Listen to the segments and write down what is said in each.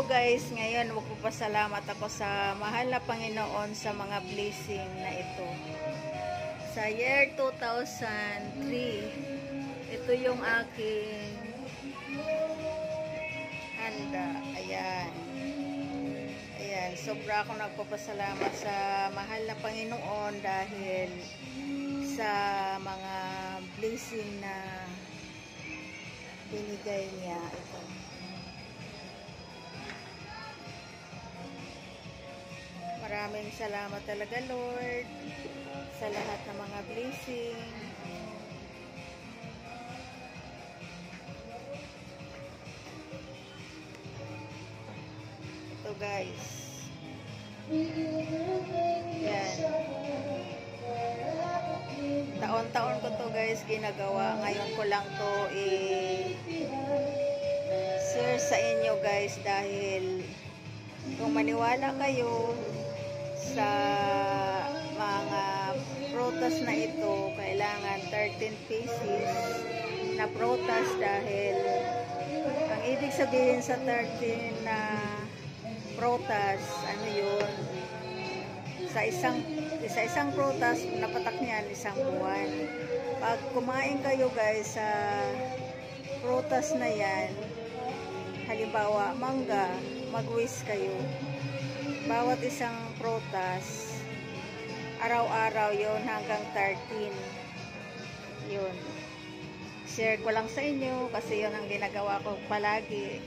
guys, ngayon magpapasalamat ako sa mahal na Panginoon sa mga blessing na ito. Sa year 2003, ito yung aking handa. Ayan. Ayan, sobra akong nagpapasalamat sa mahal na Panginoon dahil sa mga blessing na binigay niya. Ito. Maraming salamat talaga, Lord, sa lahat ng mga blessing. Ito guys. Yan. Taon-taon ko to guys ginagawa. Ngayon ko lang to i-share sa inyo guys dahil kung maniwala kayo sa mga prutas na ito, kailangan 13 pieces na prutas dahil ang ibig sabihin sa 13 na prutas, ano yun, sa isang prutas, napatak niyan isang buwan. Pag kumain kayo guys sa prutas na yan, halimbawa mangga, mag-wish kayo. Bawat isang prutas, araw-araw yon hanggang 13. Yun. Share ko lang sa inyo kasi yun ang ginagawa ko palagi.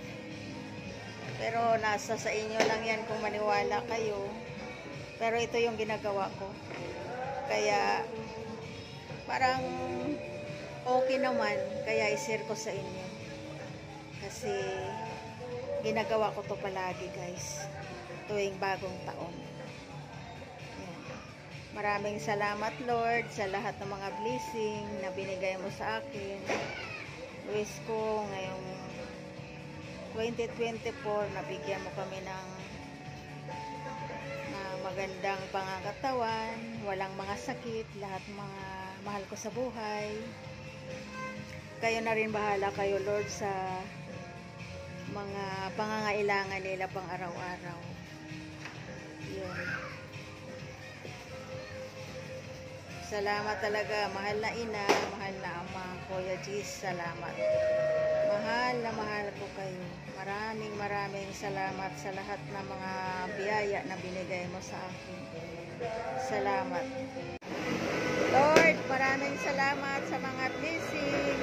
Pero nasa sa inyo lang yan kung maniwala kayo. Pero ito yung ginagawa ko. Kaya parang okay naman. Kaya i-share ko sa inyo. Kasi ginagawa ko to palagi guys. Tuwing bagong taon. Yan. Maraming salamat Lord sa lahat ng mga blessing na binigay mo sa akin. Wish ko ngayong 2024 nabigyan mo kami ng magandang pangangatawan, walang mga sakit, lahat mga mahal ko sa buhay. Kayo na rin bahala kayo Lord sa mga pangangailangan nila pang araw-araw. Yun. Salamat talaga, mahal na ina, mahal na ama, Kuya Gis, salamat. Mahal ko kayo. Maraming salamat sa lahat ng mga biyaya na binigay mo sa akin. Salamat. Lord, maraming salamat sa mga blessing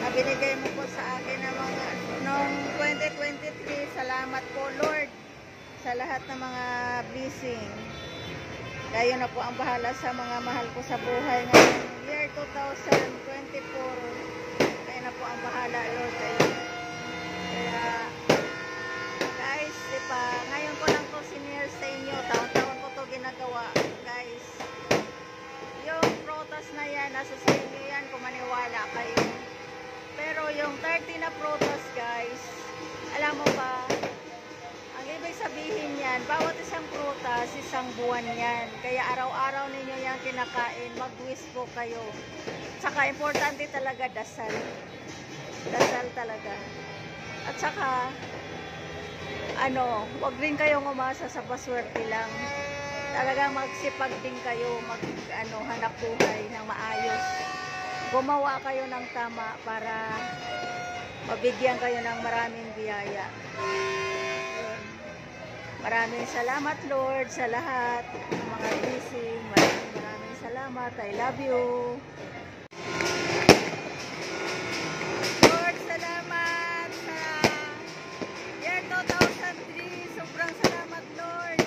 na binigay mo po sa akin ng mga noong 2023. Salamat po Lord sa lahat ng mga blessing. Kayo na po ang bahala sa mga mahal ko sa buhay ngayong year 2024. Kayo na po ang bahala Lord. Kaya guys, ngayon ko lang to sinare sa inyo. Taon-taon ko to ginagawa guys. Yung prutas na yan, nasa sa inyo yan kung maniwala kayo. Pero yung 30 na prutas guys, alam mo ba, ang ibig sabihin yan, bawat isang prutas, isang buwan yan. Kaya araw-araw ninyo yan kinakain, mag-wish po kayo. Tsaka importante talaga dasal. Dasal talaga. At saka, wag rin kayong umasa sa paswerte lang. Talagang magsipag din kayo, hanap buhay ng maayos. Gumawa kayo ng tama para mabigyan kayo ng maraming biyaya. Maraming salamat Lord sa lahat ng mga blessing. Maraming salamat. I love you. Lord, salamat sa year 2003. Sobrang salamat Lord.